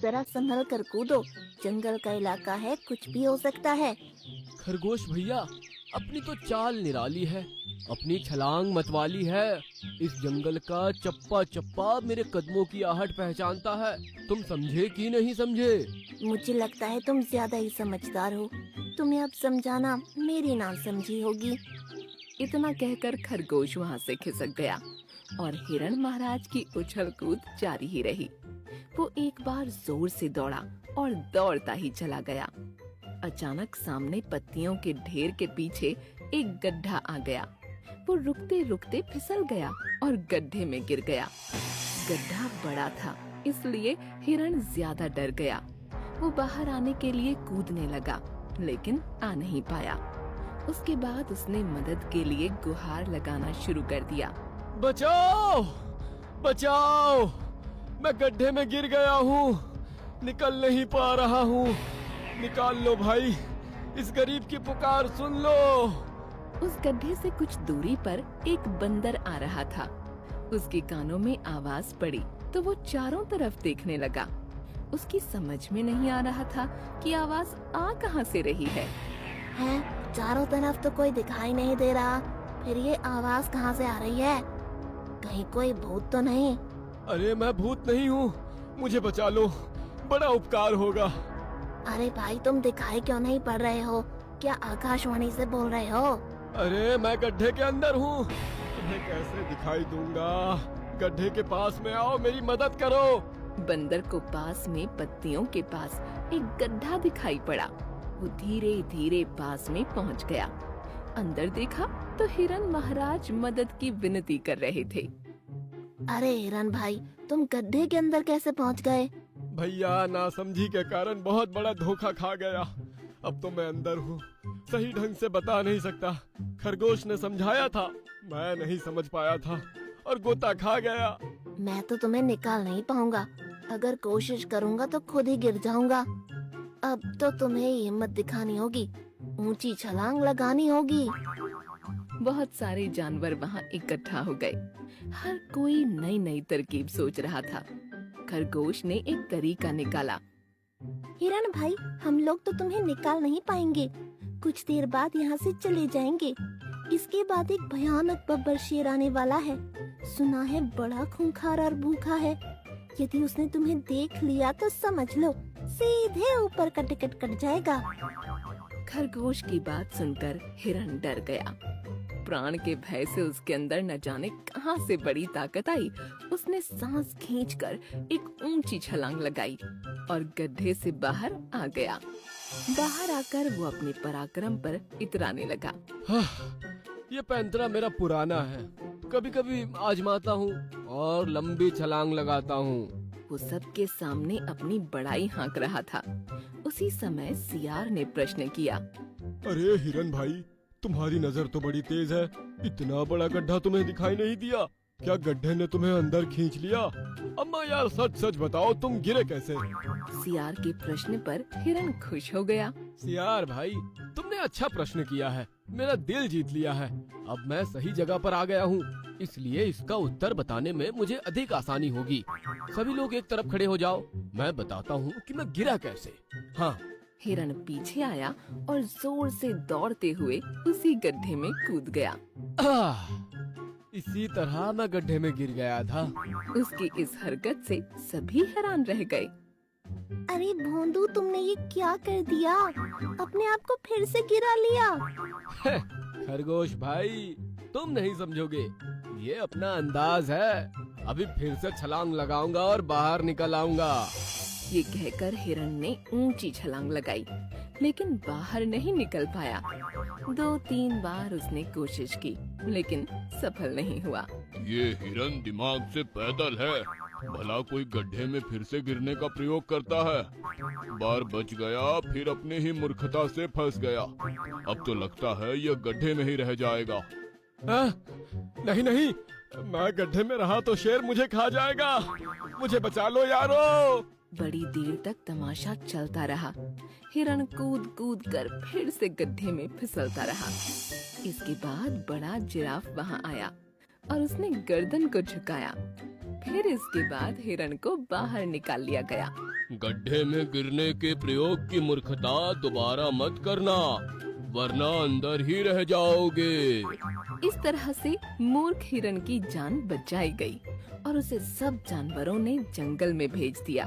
जरा संभल कर कूदो, जंगल का इलाका है, कुछ भी हो सकता है। खरगोश भैया, अपनी तो चाल निराली है, अपनी छलांग मतवाली है। इस जंगल का चप्पा चप्पा मेरे कदमों की आहट पहचानता है। तुम समझे कि नहीं समझे? मुझे लगता है तुम ज्यादा ही समझदार हो, तुम्हें अब समझाना मेरी ना समझी होगी। इतना कहकर खरगोश वहाँ से खिसक गया और हिरण महाराज की उछल कूद जारी ही रही। वो एक बार जोर से दौड़ा और दौड़ता ही चला गया। अचानक सामने पत्तियों के ढेर के पीछे एक गड्ढा आ गया। वो रुकते रुकते फिसल गया और गड्ढे में गिर गया। गड्ढा बड़ा था, इसलिए हिरण ज्यादा डर गया। वो बाहर आने के लिए कूदने लगा, लेकिन आ नहीं पाया। उसके बाद उसने मदद के लिए गुहार लगाना शुरू कर दिया। बचाओ, बचाओ, मैं गड्ढे में गिर गया हूँ, निकल नहीं पा रहा हूँ। निकाल लो भाई, इस गरीब की पुकार सुन लो। उस गड्ढे से कुछ दूरी पर एक बंदर आ रहा था। उसके कानों में आवाज पड़ी तो वो चारों तरफ देखने लगा। उसकी समझ में नहीं आ रहा था कि आवाज आ कहाँ से रही है। चारों तरफ तो कोई दिखाई नहीं दे रहा, फिर ये आवाज कहाँ से आ रही है? कहीं कोई भूत तो नहीं? अरे मैं भूत नहीं हूँ, मुझे बचा लो, बड़ा उपकार होगा। अरे भाई, तुम दिखाई क्यों नहीं पड़ रहे हो? क्या आकाशवाणी से बोल रहे हो? अरे मैं गड्ढे के अंदर हूँ, तुम्हें कैसे दिखाई दूंगा? गड्ढे के पास में आओ, मेरी मदद करो। बंदर को पास में पत्तियों के पास एक गड्ढा दिखाई पड़ा। वो धीरे धीरे पास में पहुंच गया। अंदर देखा तो हिरण महाराज मदद की विनती कर रहे थे। अरे हिरण भाई, तुम गड्ढे के अंदर कैसे पहुंच गए? भैया, नासमझी के कारण बहुत बड़ा धोखा खा गया। अब तो मैं अंदर हूँ, सही ढंग से बता नहीं सकता। खरगोश ने समझाया था, मैं नहीं समझ पाया था और गोता खा गया। मैं तो तुम्हें निकाल नहीं पाऊंगा, अगर कोशिश करूंगा तो खुद ही गिर जाऊंगा। अब तो तुम्हें हिम्मत दिखानी होगी, ऊंची छलांग लगानी होगी। बहुत सारे जानवर वहाँ इकट्ठा हो गए। हर कोई नई नई तरकीब सोच रहा था। खरगोश ने एक तरीका निकाला। हिरण भाई, हम लोग तो तुम्हें निकाल नहीं पाएंगे, कुछ देर बाद यहाँ से चले जाएंगे। इसके बाद एक भयानक बब्बर शेर आने वाला है, सुना है बड़ा खूंखार और भूखा है। यदि उसने तुम्हें देख लिया तो समझ लो सीधे ऊपर का टिकट कट जाएगा। खरगोश की बात सुनकर हिरण डर गया। प्राण के भय से उसके अंदर न जाने कहां से बड़ी ताकत आई। उसने सांस खींचकर एक ऊंची छलांग लगाई और गड्ढे से बाहर आ गया। बाहर आकर वो अपने पराक्रम पर इतराने लगा। ये पैंतरा मेरा पुराना है, कभी कभी आजमाता हूँ और लंबी छलांग लगाता हूँ। वो सबके सामने अपनी बड़ाई हाँक रहा था। उसी समय सियार ने प्रश्न किया। अरे हिरण भाई, तुम्हारी नजर तो बड़ी तेज है, इतना बड़ा गड्ढा तुम्हें दिखाई नहीं दिया? क्या गड्ढे ने तुम्हें अंदर खींच लिया? अम्मा यार, सच सच बताओ, तुम गिरे कैसे? सियार के प्रश्न पर हिरण खुश हो गया। सियार भाई, तुमने अच्छा प्रश्न किया है, मेरा दिल जीत लिया है। अब मैं सही जगह पर आ गया हूँ, इसलिए इसका उत्तर बताने में मुझे अधिक आसानी होगी। सभी लोग एक तरफ खड़े हो जाओ, मैं बताता हूँ कि मैं गिरा कैसे। हाँ। हिरण पीछे आया और जोर से दौड़ते हुए उसी गड्ढे में कूद गया। इसी तरह मैं गड्ढे में गिर गया था। उसकी इस हरकत से सभी हैरान रह गए। अरे भोंदू, तुमने ये क्या कर दिया? अपने आप को फिर से गिरा लिया। खरगोश भाई, तुम नहीं समझोगे, ये अपना अंदाज है। अभी फिर से छलांग लगाऊंगा और बाहर निकल आऊंगा। ये कहकर हिरण ने ऊंची छलांग लगाई, लेकिन बाहर नहीं निकल पाया। 2-3 बार उसने कोशिश की, लेकिन सफल नहीं हुआ। ये हिरण दिमाग से पैदल है, भला कोई गड्ढे में फिर से गिरने का प्रयोग करता है। बार बच गया, फिर अपनी ही मूर्खता से फंस गया। अब तो लगता है यह गड्ढे में ही रह जाएगा। नहीं नहीं, मैं गड्ढे में रहा तो शेर मुझे खा जाएगा। मुझे बचा लो यारो। बड़ी देर तक तमाशा चलता रहा। हिरण कूद कूद कर फिर से गड्ढे में फिसलता रहा। इसके बाद बड़ा जिराफ वहाँ आया। और उसने गर्दन को झुकाया। फिर इसके बाद हिरण को बाहर निकाल लिया गया। गड्ढे में गिरने के प्रयोग की मूर्खता दोबारा मत करना, वरना अंदर ही रह जाओगे। इस तरह से मूर्ख हिरण की जान बचाई गई और उसे सब जानवरों ने जंगल में भेज दिया।